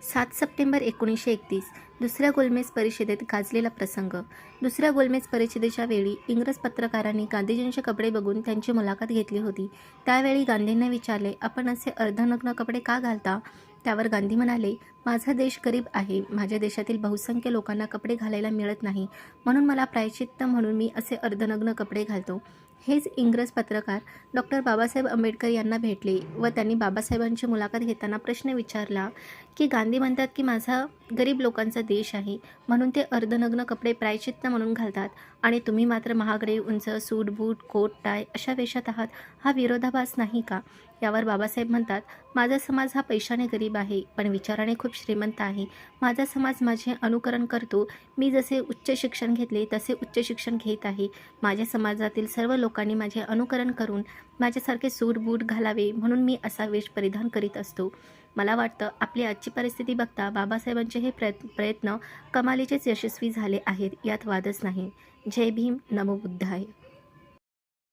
7 September 1931 दुसऱ्या गोलमेज परिषदेत गाजलेला प्रसंग. दुसऱ्या गोलमेज परिषदेच्या वेळी इंग्रज पत्रकारांनी गांधीजींचे कपडे बघून त्यांची मुलाखत घेतली होती. त्यावेळी गांधींना विचारले, आपण असे अर्धनग्न कपडे का घालता? त्यावर गांधी म्हणाले, माझा देश गरीब आहे. माझ्या देशातील बहुसंख्य लोकांना कपडे घालायला मिळत नाही, म्हणून मला प्रायश्चित्त म्हणून मी असे अर्धनग्न कपडे घालतो. हेच इंग्रज पत्रकार डॉक्टर बाबासाहेब आंबेडकर यांना भेटले व त्यांनी बाबासाहेबांची मुलाखत घेताना प्रश्न विचारला की गांधी म्हणतात की माझा गरीब लोकांचा देश आहे, म्हणून ते अर्धनग्न कपडे प्रायश्चित्त म्हणून घालतात आणि तुम्ही मात्र महागडे उंच सूट बूट कोट टाय अशा वेशात आहात. हा विरोधाभास नाही का? यावर बाबासाहेब म्हणतात, माझा समाज हा पैशाने गरीब आहे पण विचाराने खूप श्रीमंत आहे. माझा समाज माझे अनुकरण करतो. मी जसे उच्च शिक्षण घेतले तसे उच्च शिक्षण घेत आहे. माझ्या समाजातील सर्व लोकांनी माझे अनुकरण करून माझ्यासारखे सूट बूट घालावे म्हणून मी असा वेश परिधान करीत असतो. मला वाटतं आपली आजची परिस्थिती बघता बाबासाहेबांचे हे प्रयत्न कमालीचेच यशस्वी झाले आहेत, यात वादच नाही. जय भीम, नमो बुद्धाय.